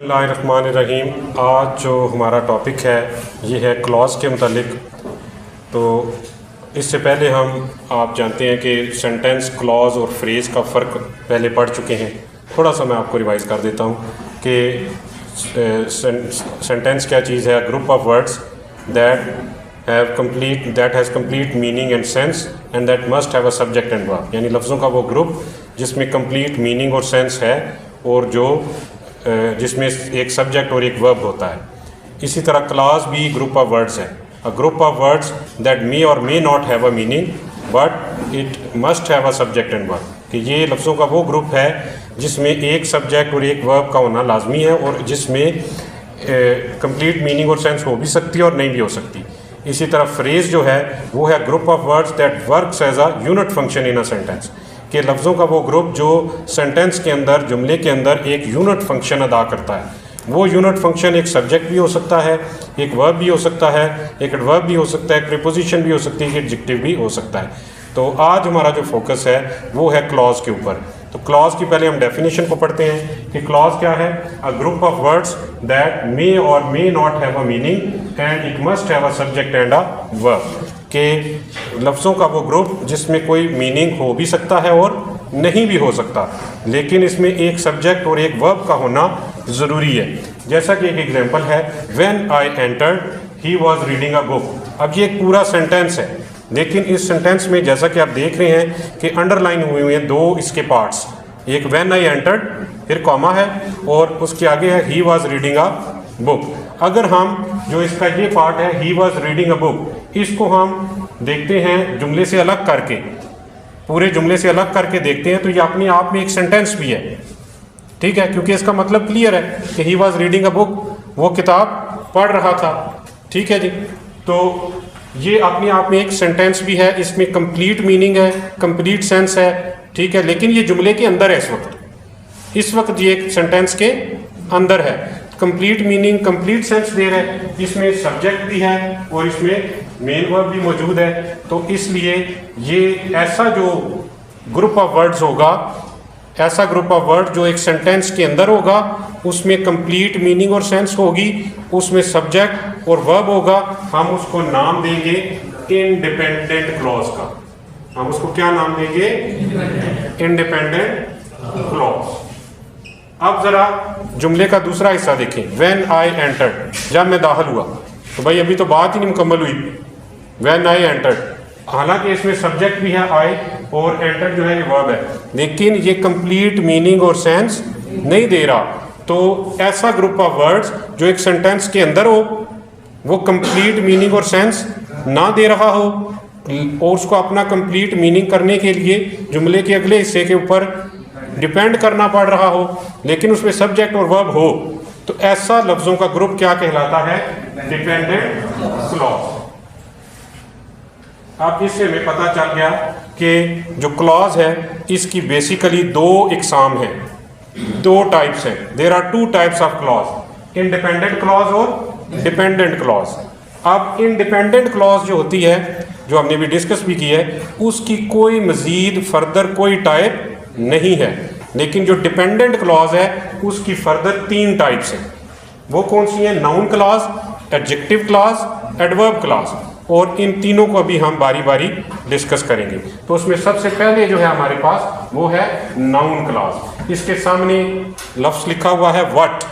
बिस्मिल्लाहिर्रहमानिर्रहीम। आज जो हमारा टॉपिक है ये है क्लॉज़ के मुतालिक। तो इससे पहले आप जानते हैं कि सेंटेंस, क्लॉज़ और फ्रेज़ का फ़र्क पहले पढ़ चुके हैं। थोड़ा सा मैं आपको रिवाइज़ कर देता हूँ कि सेंटेंस क्या चीज़ है। Group of words that has complete meaning and sense and that must have a subject and verb, यानी लफ्ज़ों का वो ग्रुप जिसमें कंप्लीट मीनिंग और सेंस है और जिसमें एक सब्जेक्ट और एक वर्ब होता है। इसी तरह क्लॉज़ भी ग्रुप ऑफ वर्ड्स है। A group of words that may or may not have a meaning but it must have a subject and verb, कि ये लफ्ज़ों का वो ग्रुप है जिसमें एक सब्जेक्ट और एक वर्ब का होना लाजमी है और जिसमें कंप्लीट मीनिंग और सेंस हो भी सकती है और नहीं भी हो सकती। इसी तरह फ्रेज़ जो है वो है group of words that works as a unit function in a sentence, के लफ्ज़ों का वो ग्रुप जो सेंटेंस के अंदर, जुमले के अंदर एक यूनिट फंक्शन अदा करता है। वो यूनिट फंक्शन एक सब्जेक्ट भी हो सकता है, एक वर्ब भी हो सकता है, एक एडवर्ब भी हो सकता है, एक प्रीपोजिशन भी हो सकती है, एक एडजेक्टिव भी हो सकता है। तो आज हमारा जो फोकस है वो है क्लॉज़ के ऊपर। तो क्लॉज़ की पहले हम डेफिनेशन को पढ़ते हैं कि क्लॉज़ क्या है। A group of words that may or may not have a meaning and it must have a subject and a verb, के लफ्ज़ों का वो ग्रुप जिसमें कोई मीनिंग हो भी सकता है और नहीं भी हो सकता, लेकिन इसमें एक सब्जेक्ट और एक वर्ब का होना ज़रूरी है। जैसा कि एक एग्जांपल है, when I entered he was reading a book. अब ये एक पूरा सेंटेंस है, लेकिन इस सेंटेंस में जैसा कि आप देख रहे हैं कि अंडरलाइन हुए हैं दो इसके पार्ट्स। एक व्हेन आई एंटर्ड, फिर कॉमा है और उसके आगे है he was reading a book. अगर हम जो इसका ये पार्ट है he was reading a book, इसको हम देखते हैं जुमले से अलग करके, पूरे जुमले से अलग करके देखते हैं, तो ये अपने आप में एक सेंटेंस भी है। ठीक है, क्योंकि इसका मतलब क्लियर है कि he was reading a book, वो किताब पढ़ रहा था। ठीक है जी, तो ये अपने आप में एक सेंटेंस भी है, इसमें कंप्लीट मीनिंग है, कंप्लीट सेंस है। ठीक है, लेकिन ये जुमले के अंदर है। इस वक्त ये एक सेंटेंस के अंदर है, complete meaning, complete sense they रहा है। इसमें सब्जेक्ट भी है और इसमें मेन वर्ब भी मौजूद है। तो इसलिए ये ऐसा जो ग्रुप ऑफ वर्ड्स होगा, ऐसा ग्रुप ऑफ वर्ड जो एक सेंटेंस के अंदर होगा, उसमें कंप्लीट मीनिंग और सेंस होगी, उसमें सब्जेक्ट और वर्ब होगा। हम उसको नाम देंगे इंडिपेंडेंट क्लॉज का। हम उसको क्या नाम देंगे? Independent clause. अब जरा जुमले का दूसरा हिस्सा देखें, व्हेन आई एंटर्ड, जब मैं दाखिल हुआ। तो भाई अभी तो बात ही नहीं मुकम्मल हुई। व्हेन आई एंटर्ड, हालांकि इसमें सब्जेक्ट भी है आई और एंटर जो है ये वर्ब है, लेकिन ये कंप्लीट मीनिंग और सेंस नहीं दे रहा। तो ऐसा ग्रुप ऑफ वर्ड्स जो एक सेंटेंस के अंदर हो, वो कंप्लीट मीनिंग और सेंस ना दे रहा हो और उसको अपना कंप्लीट मीनिंग करने के लिए जुमले के अगले हिस्से के ऊपर डिपेंड करना पड़ रहा हो, लेकिन उसमें सब्जेक्ट और वर्ब हो, तो ऐसा लफ्ज़ों का ग्रुप क्या कहलाता है? Dependent clause. अब इससे हमें पता चल गया कि जो क्लॉज है इसकी बेसिकली दो इकसाम है, दो टाइप्स हैं। There are two types of clause, independent clause और डिपेंडेंट क्लॉज। अब इंडिपेंडेंट क्लॉज जो होती है, जो हमने भी डिस्कस भी की है, उसकी कोई मजीद फर्दर कोई टाइप नहीं है, लेकिन जो डिपेंडेंट क्लॉज है उसकी फर्दर तीन टाइप्स हैं। वो कौन सी हैं? Noun clause, adjective clause, adverb clause, और इन तीनों को भी हम बारी बारी डिस्कस करेंगे। तो उसमें सबसे पहले जो है हमारे पास वो है नाउन क्लॉज। इसके सामने लफ्ज़ लिखा हुआ है व्हाट,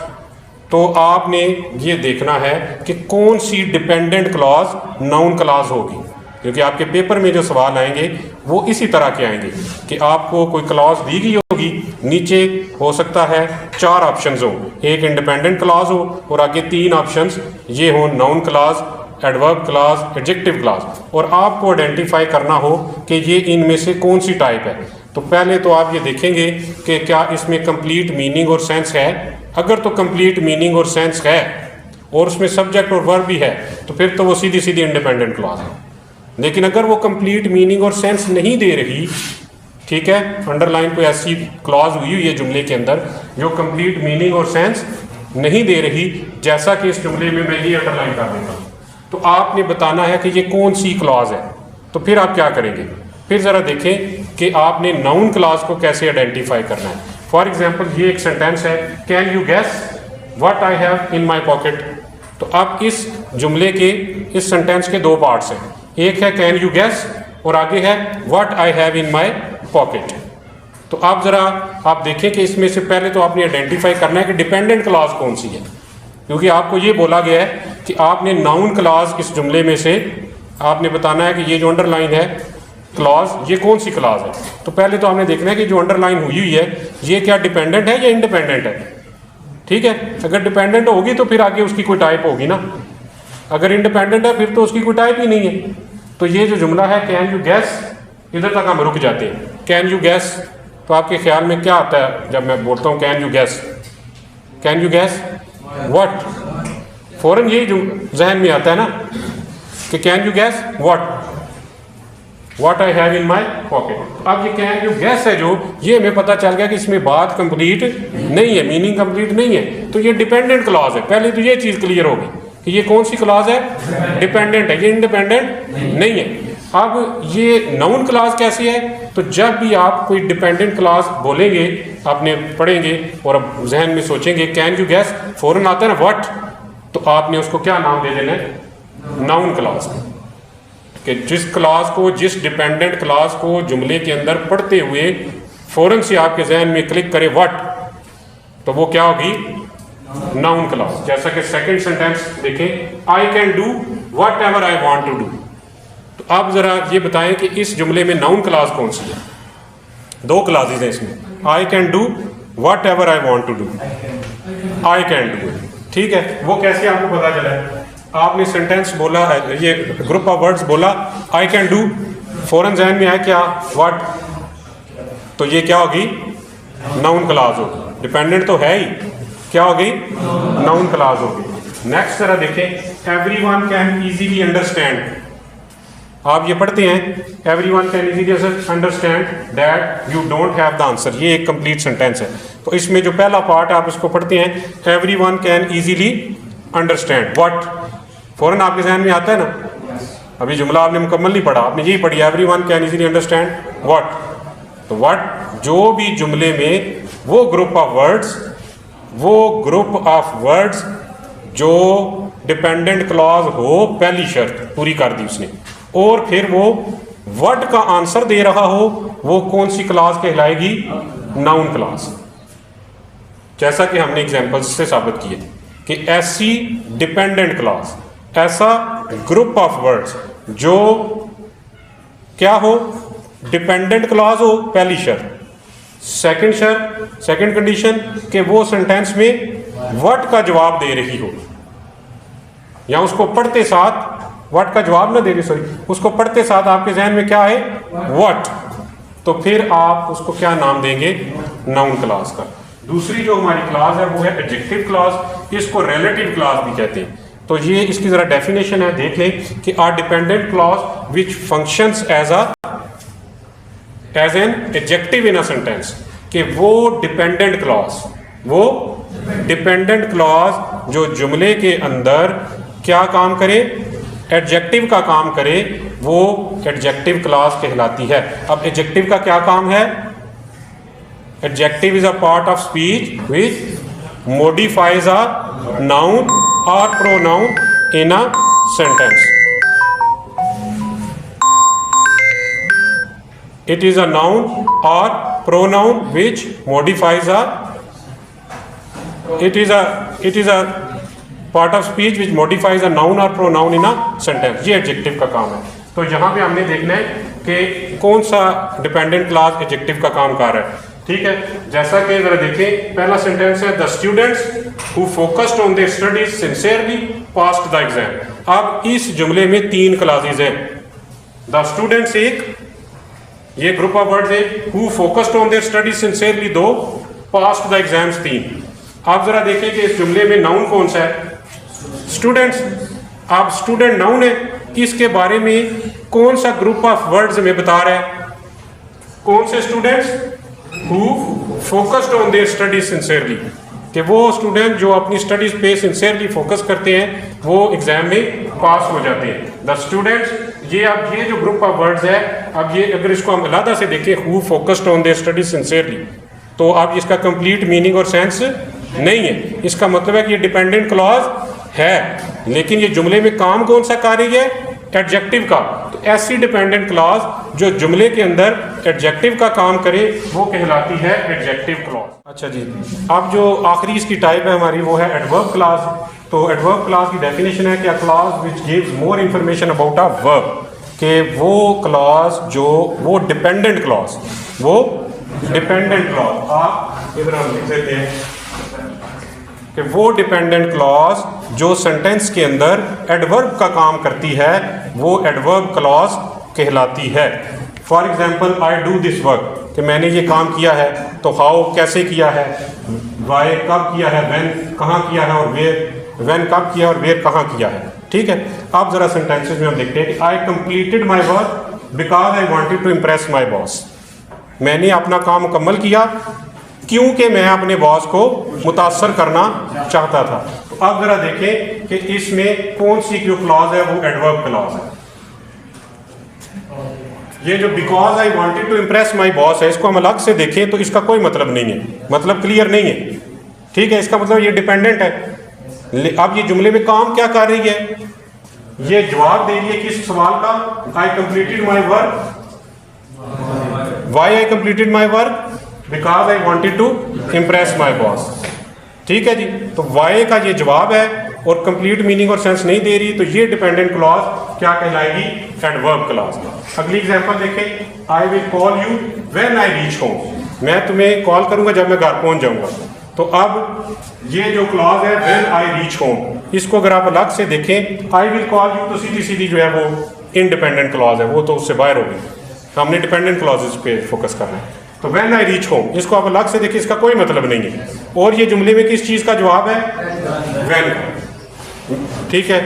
तो आपने ये देखना है कि कौन सी डिपेंडेंट क्लॉज नाउन क्लॉज होगी, क्योंकि आपके पेपर में जो सवाल आएंगे वो इसी तरह के आएंगे कि आपको कोई क्लॉज दी गई होगी, नीचे हो सकता है चार ऑप्शंस हो, एक इंडिपेंडेंट क्लॉज हो और आगे तीन ऑप्शंस ये हो, noun clause, adverb clause, adjective clause, और आपको आइडेंटिफाई करना हो कि ये इनमें से कौन सी टाइप है। तो पहले तो आप ये देखेंगे कि क्या इसमें कंप्लीट मीनिंग और सेंस है। अगर तो कंप्लीट मीनिंग और सेंस है और उसमें सब्जेक्ट और वर्ब भी है, तो फिर तो वो सीधी सीधी इंडिपेंडेंट क्लॉज है। लेकिन अगर वो कंप्लीट मीनिंग और सेंस नहीं दे रही, ठीक है, अंडरलाइन कोई ऐसी क्लॉज हुई है जुमले के अंदर जो कंप्लीट मीनिंग और सेंस नहीं दे रही, जैसा कि इस जुमले में मैं ये अंडरलाइन कर देता हूँ, तो आपने बताना है कि ये कौन सी क्लॉज है। तो फिर आप क्या करेंगे? फिर ज़रा देखें कि आपने नाउन क्लॉज को कैसे आइडेंटिफाई करना है। फॉर एग्जाम्पल ये एक सेंटेंस है, can you guess what I have in my pocket. तो अब इस जुमले के, इस सेंटेंस के दो पार्ट्स हैं, एक है कैन यू गैस और आगे है what I have in my pocket. तो आप ज़रा आप देखें कि इसमें से पहले तो आपने आइडेंटिफाई करना है कि डिपेंडेंट क्लॉज कौन सी है, क्योंकि आपको ये बोला गया है कि आपने नाउन क्लॉज इस जुमले में से आपने बताना है कि ये जो अंडरलाइन है क्लॉज, ये कौन सी क्लॉज है। तो पहले तो आपने देखना है कि जो अंडरलाइन हुई है ये क्या डिपेंडेंट है या इंडिपेंडेंट है। ठीक है, अगर डिपेंडेंट होगी तो फिर आगे उसकी कोई टाइप होगी ना, अगर इंडिपेंडेंट है फिर तो उसकी कोई टाइप ही नहीं है। तो ये जो जुमला है कैन यू गैस, इधर तक हम रुक जाते हैं। कैन यू गैस, तो आपके ख्याल में क्या आता है जब मैं बोलता हूँ can you gas? Can you gas what? फौरन यही जो जहन में आता है ना कि can you gas what I have in my pocket. अब ये कैन यू गैस है जो, ये हमें पता चल गया कि इसमें बात कंप्लीट नहीं है, मीनिंग कंप्लीट नहीं है, तो ये डिपेंडेंट क्लॉज है। पहले तो ये चीज़ क्लियर होगी कि ये कौन सी क्लॉज है, डिपेंडेंट है, ये इंडिपेंडेंट नहीं है। अब ये नाउन क्लॉज कैसी है? तो जब भी आप कोई डिपेंडेंट क्लॉज बोलेंगे, आपने पढ़ेंगे और अब जहन में सोचेंगे कैन यू गैस, फौरन आता है ना व्हाट, तो आपने उसको क्या नाम दे देना है, नाउन क्लॉज। कि जिस क्लॉज को, जिस डिपेंडेंट क्लॉज को जुमले के अंदर पढ़ते हुए फौरन से आपके जहन में क्लिक करे व्हाट, तो वो क्या होगी, नाउन क्लॉज। जैसा कि सेकंड सेंटेंस देखें, I can do whatever I want to do. तो आप जरा ये बताएं कि इस जुमले में नाउन क्लॉज कौन सी है? दो क्लॉजेज हैं इसमें, I can do whatever I want to do, I can do. ठीक है, वो कैसे आपको पता चला है? आपने सेंटेंस बोला है, ये ग्रुप ऑफ वर्ड्स बोला आई कैन डू, फौरन जहन में आया क्या, व्हाट, तो ये क्या होगी, नाउन क्लॉज होगी। डिपेंडेंट तो है ही, क्या होगी, नाउन क्लॉज होगी। नेक्स्ट जरा देखें, एवरीवन कैन इजीली अंडरस्टैंड। आप ये पढ़ते हैं everyone can easily understand that you don't have the answer, ये एक कंप्लीट सेंटेंस है। तो इसमें जो पहला पार्ट आप इसको पढ़ते हैं, everyone can easily understand what, फौरन आपके जहन में आता है ना, अभी जुमला आपने मुकम्मल नहीं पढ़ा, आपने यही पढ़ी everyone can easily understand what. तो व्हाट जो भी जुमले में वो ग्रुप ऑफ वर्ड्स जो डिपेंडेंट क्लॉज हो, पहली शर्त पूरी कर दी उसने, और फिर वो व्हाट का आंसर दे रहा हो, वो कौन सी क्लॉज कहलाएगी, नाउन क्लॉज। जैसा कि हमने एग्जांपल्स से साबित किए कि ऐसी डिपेंडेंट क्लॉज, ऐसा ग्रुप ऑफ वर्ड्स जो क्या हो, डिपेंडेंट क्लॉज हो, पहली शर्त। सेकंड कंडीशन कि वो सेंटेंस में व्हाट का जवाब दे रही हो, या उसको पढ़ते साथ व्हाट का जवाब ना दे रही, सॉरी, उसको पढ़ते साथ आपके जहन में क्या है, व्हाट, तो फिर आप उसको क्या नाम देंगे, नाउन क्लॉज का। दूसरी जो हमारी क्लॉज है वो है एडजेक्टिव क्लॉज, इसको रिलेटिव क्लॉज भी कहते हैं। तो ये इसकी जरा डेफिनेशन है, देख लें कि are dependent clause which functions as an adjective in a sentence, कि वो डिपेंडेंट क्लॉज जो जुमले के अंदर क्या काम करे, एडजेक्टिव का काम करे, वो एडजेक्टिव क्लॉज कहलाती है। अब एडजेक्टिव का क्या काम है, adjective is a part of speech which modifies a noun or pronoun in a sentence. It is a noun or pronoun which modifies a. It is a part of speech which modifies a noun or pronoun in a sentence. ये adjective का काम है। तो यहाँ पे हमने देखना है कि कौन सा डिपेंडेंट क्लॉज एडजेक्टिव का काम कर रहा है। ठीक है, जैसा कि जरा देखें, पहला सेंटेंस है the students who focused on their studies sincerely passed the exam. अब इस जुमले में तीन क्लॉजेज हैं, द स्टूडेंट्स एक, ये ग्रुप ऑफ वर्ड्स है, who focused on their studies sincerely दो, पास्ड द एग्जाम्स तीन। आप जरा देखें कि इस जुमले में नाउन कौन सा है, स्टूडेंट्स। आप स्टूडेंट नाउन है, इसके बारे में कौन सा ग्रुप ऑफ वर्ड्स में बता रहा है, कौन से students, who focused on their studies sincerely, कि वो स्टूडेंट जो अपनी स्टडीज पे सिंसियरली फोकस करते हैं वो एग्जाम में पास हो जाते हैं। द स्टूडेंट्स, ये अब ये जो ग्रुप ऑफ वर्ड्स है, अब ये अगर इसको हम अलग से देखें, who focused on their studies sincerely, तो अब इसका कंप्लीट मीनिंग और सेंस नहीं है। इसका मतलब है कि ये डिपेंडेंट क्लॉज है, लेकिन ये जुमले में काम कौन सा कर रही है? एडजेक्टिव का। तो ऐसी डिपेंडेंट क्लॉज जो जुमले के अंदर एडजेक्टिव का काम करे वो कहलाती है एडजेक्टिव क्लॉज। अच्छा जी, अब जो आखिरी इसकी टाइप है हमारी वो है एडवर्ब क्लॉज। तो एडवर्ब क्लॉज की डेफिनेशन है कि a clause which gives more information about a verb, कि वो क्लॉज जो वो डिपेंडेंट क्लॉज, वो डिपेंडेंट क्लॉज, आप इधर हम लिख देते हैं कि वो डिपेंडेंट क्लॉज जो सेंटेंस के अंदर एडवर्ब का काम करती है वो एडवर्ब क्लॉज कहलाती है। For example, I do this work, कि मैंने ये काम किया है। तो हाउ कैसे किया है, वाई कब किया है, व्हेन कहाँ किया है, और वेयर व्हेन कब किया और वेयर कहाँ किया है। ठीक है, अब जरा सेंटेंसेस में हम देखते हैं कि I completed my work because I wanted to impress my boss. मैंने अपना काम मुकम्मल किया क्योंकि मैं अपने बॉस को मुतासर करना चाहता था। तो अब जरा देखें कि इसमें कौन सी जो क्लॉज है वो एडवर्ब क्लॉज है। ये जो because I wanted to impress my boss है, इसको हम अलग से देखें तो इसका कोई मतलब नहीं है, मतलब क्लियर नहीं है। ठीक है, इसका मतलब ये डिपेंडेंट है। अब ये जुमले में काम क्या कर रही है? ये जवाब दे रही है किस सवाल का? I completed my work. Why I completed my work? Because I wanted to impress my boss. ठीक है जी, तो वाई का ये जवाब है और कंप्लीट मीनिंग और सेंस नहीं दे रही, तो ये डिपेंडेंट क्लॉज क्या कहलाएगी? Adverb clause. अगली एग्जांपल देखें, I will call you when I reach home. मैं तुम्हें कॉल करूंगा जब मैं घर पहुंच जाऊंगा। तो अब ये जो क्लॉज है व्हेन आई रीच होम, इसको अगर आप अलग से देखें, आई विल कॉल यू तो सीधी सीधी जो है वो इनडिपेंडेंट क्लॉज है, वो तो उससे बाहर हो गई। हमने डिपेंडेंट क्लॉजेस पे फोकस करना है। तो व्हेन आई रीच होम, इसको आप अलग से देखिए, इसका कोई मतलब नहीं है। और ये जुमले में किस चीज़ का जवाब है? व्हेन का। ठीक है,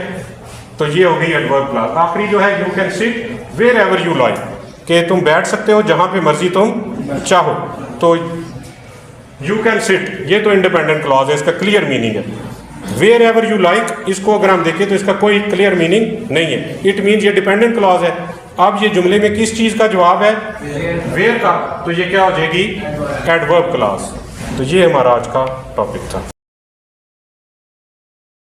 तो ये हो गई एडवर्ब क्लॉज। आखिरी जो है, you can sit wherever you like, कि तुम बैठ सकते हो जहाँ पे मर्जी तुम चाहो। तो यू कैन सिट, ये तो इंडिपेंडेंट क्लॉज है, इसका क्लियर मीनिंग है। वेयर एवर यू लाइक, इसको अगर हम देखें तो इसका कोई क्लियर मीनिंग नहीं है। इट मीन्स ये डिपेंडेंट क्लॉज है। अब ये जुमले में किस चीज़ का जवाब है? वेयर का। तो ये क्या हो जाएगी? Adverb clause. तो ये हमारा आज का टॉपिक था।